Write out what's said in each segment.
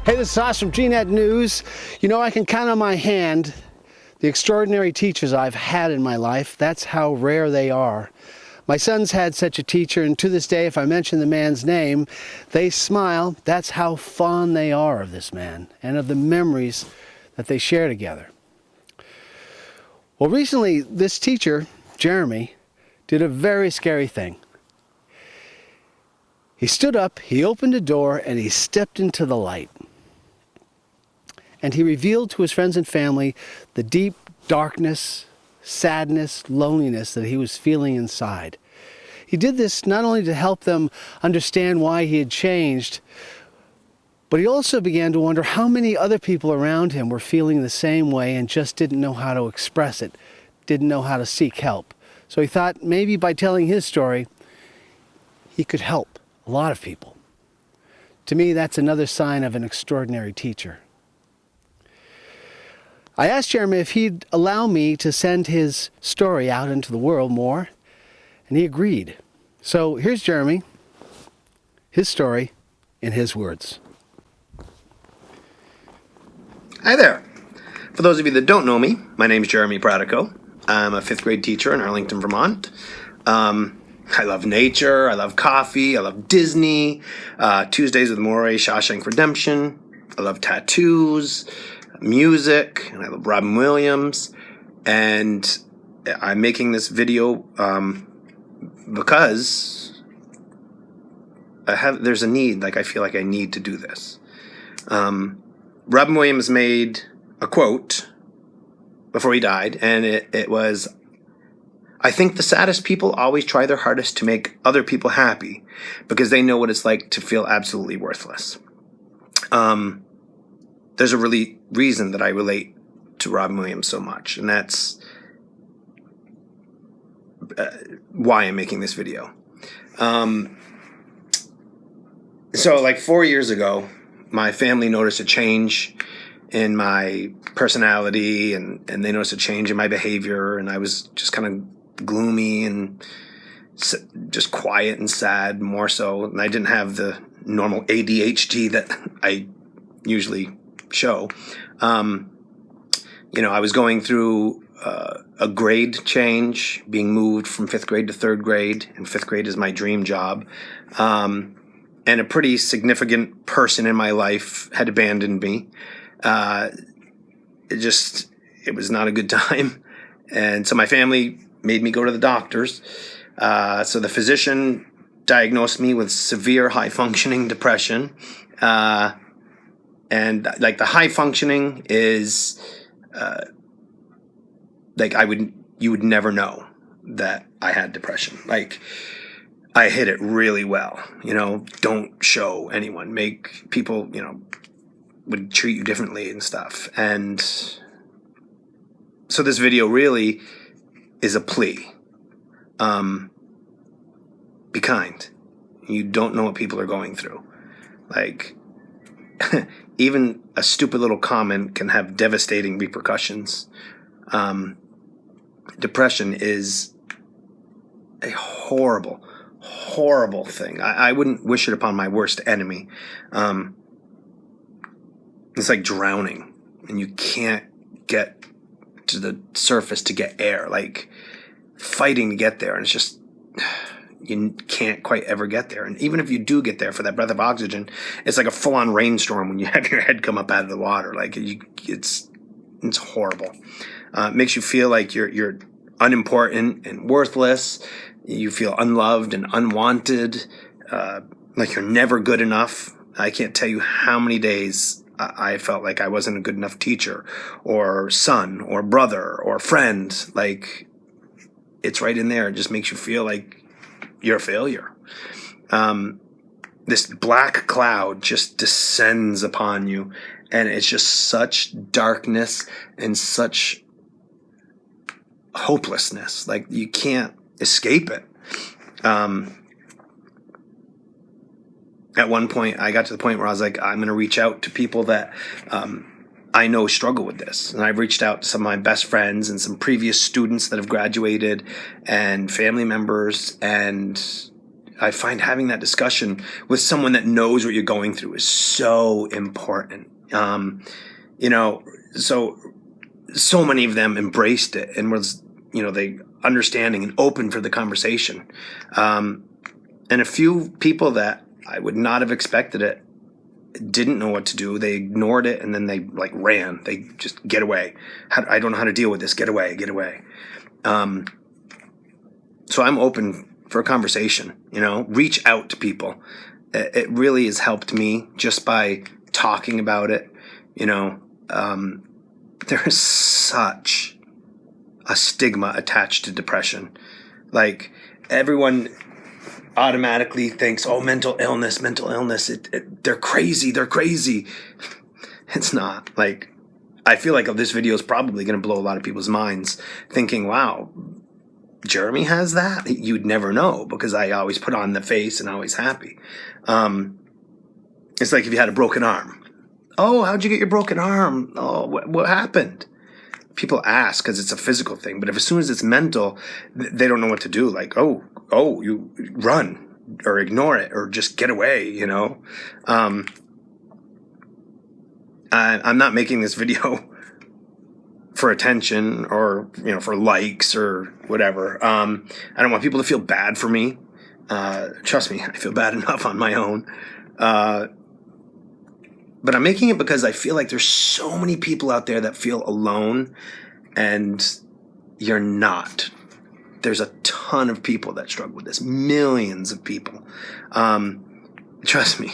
Hey, this is Haas from GNAT News. You know, I can count on my hand the extraordinary teachers I've had in my life. That's how rare they are. My sons had such a teacher, and to this day, if I mention the man's name, they smile. That's how fond they are of this man and of the memories that they share together. Well, recently, this teacher, Jeremy, did a very scary thing. He stood up, he opened a door, and he stepped into the light. And he revealed to his friends and family the deep darkness, sadness, loneliness that he was feeling inside. He did this not only to help them understand why he had changed, but he also began to wonder how many other people around him were feeling the same way and just didn't know how to express it, didn't know how to seek help. So he thought maybe by telling his story, he could help a lot of people. To me, that's another sign of an extraordinary teacher. I asked Jeremy if he'd allow me to send his story out into the world more, and he agreed. So here's Jeremy, his story, in his words. Hi there. For those of you that don't know me, my name is Jeremy Pratico. I'm a 5th grade teacher in Arlington, Vermont. I love nature, I love coffee, I love Disney, Tuesdays with Morey, Shawshank Redemption. I love tattoos, music, and I love Robin Williams. And I'm making this video because there's a need, I feel like I need to do this. Robin Williams made a quote before he died, and it was, "I think the saddest people always try their hardest to make other people happy because they know what it's like to feel absolutely worthless." There's a really reason that I relate to Robin Williams so much, and that's why I'm making this video. So 4 years ago, my family noticed a change in my personality, and they noticed a change in my behavior, and I was just kind of gloomy and just quiet and sad, more so, and I didn't have the normal ADHD that I usually show. I was going through a grade change, being moved from 5th grade to 3rd grade, and 5th grade is my dream job. And a pretty significant person in my life had abandoned me. It was not a good time. And so my family made me go to the doctors. So the physician diagnosed me with severe high-functioning depression. And the high functioning is, you would never know that I had depression. I hid it really well, don't show anyone, make people, would treat you differently and stuff. And so this video really is a plea. Be kind. You don't know what people are going through. Even a stupid little comment can have devastating repercussions. Depression is a horrible, horrible thing. I wouldn't wish it upon my worst enemy. It's like drowning, and you can't get to the surface to get air. Fighting to get there, and it's just, you can't quite ever get there. And even if you do get there for that breath of oxygen, it's like a full-on rainstorm when you have your head come up out of the water. It's horrible. It makes you feel like you're unimportant and worthless. You feel unloved and unwanted, like you're never good enough. I can't tell you how many days I felt like I wasn't a good enough teacher or son or brother or friend. It's right in there. It just makes you feel like you're a failure. This black cloud just descends upon you, and it's just such darkness and such hopelessness. You can't escape it. At one point, I got to the point where I was like, I'm going to reach out to people that I know struggle with this. And I've reached out to some of my best friends and some previous students that have graduated and family members, and I find having that discussion with someone that knows what you're going through is so important. You know, so many of them embraced it and was, you know, they understanding and open for the conversation. And a few people that I would not have expected it didn't know what to do. They ignored it and then they like ran. They just get away. I don't know how to deal with this. Get away, get away. So I'm open for a conversation, you know, reach out to people. It really has helped me just by talking about it. You know, there is such a stigma attached to depression. Like everyone automatically thinks, oh, mental illness. They're crazy. It's not. Like, I feel like this video is probably going to blow a lot of people's minds thinking, wow, Jeremy has that? You'd never know because I always put on the face and always happy. It's like if you had a broken arm. Oh, how'd you get your broken arm? Oh, what happened? People ask because it's a physical thing. But as soon as it's mental, they don't know what to do. Like, oh, you run or ignore it or just get away, you know? I'm not making this video for attention or, you know, for likes or whatever. I don't want people to feel bad for me. Trust me, I feel bad enough on my own. But I'm making it because I feel like there's so many people out there that feel alone, and you're not. There's a ton of people that struggle with this. Millions of people. Trust me,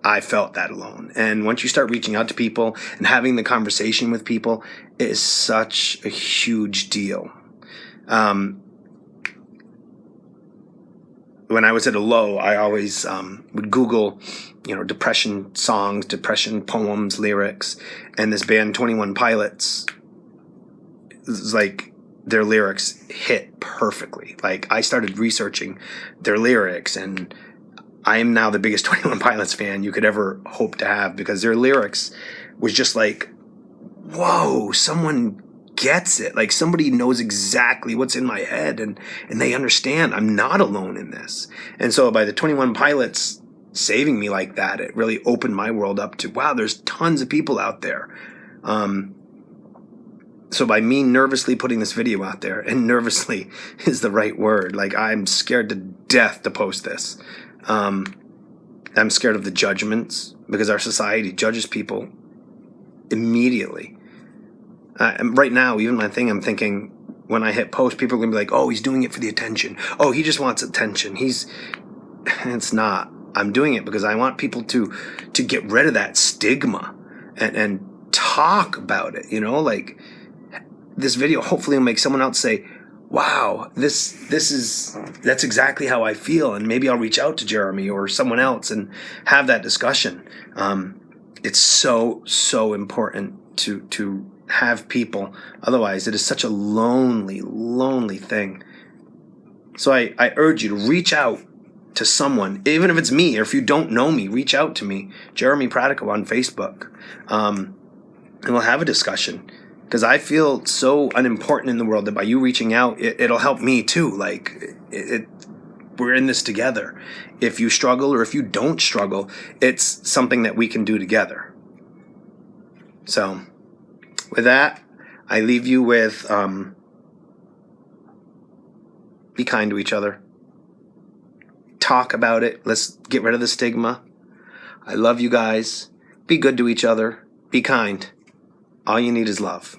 I felt that alone. And once you start reaching out to people and having the conversation with people, it is such a huge deal. When I was at a low, I always would Google, you know, depression songs, depression poems, lyrics, and this band 21 Pilots, like their lyrics hit perfectly. Like I started researching their lyrics, and I am now the biggest 21 Pilots fan you could ever hope to have because their lyrics was just like, whoa, someone gets it. Like somebody knows exactly what's in my head and they understand I'm not alone in this. And so by the 21 Pilots saving me like that, it really opened my world up to, wow, there's tons of people out there. So by me nervously putting this video out there, and nervously is the right word, like I'm scared to death to post this. I'm scared of the judgments because our society judges people immediately. Right now, even my thing, I'm thinking when I hit post, people are going to be like, oh, he's doing it for the attention. Oh, he just wants attention. It's not. I'm doing it because I want people to get rid of that stigma and talk about it, you know, like this video hopefully will make someone else say, wow, that's exactly how I feel. And maybe I'll reach out to Jeremy or someone else and have that discussion. It's so important to have people. Otherwise, it is such a lonely thing. So I urge you to reach out to someone, even if it's me, or if you don't know me, reach out to me, Jeremy Pratico on Facebook, and we'll have a discussion. Because I feel so unimportant in the world that by you reaching out, it'll help me too. Like, we're in this together. If you struggle or if you don't struggle, it's something that we can do together. So, with that, I leave you with be kind to each other. Talk about it. Let's get rid of the stigma. I love you guys. Be good to each other. Be kind. All you need is love.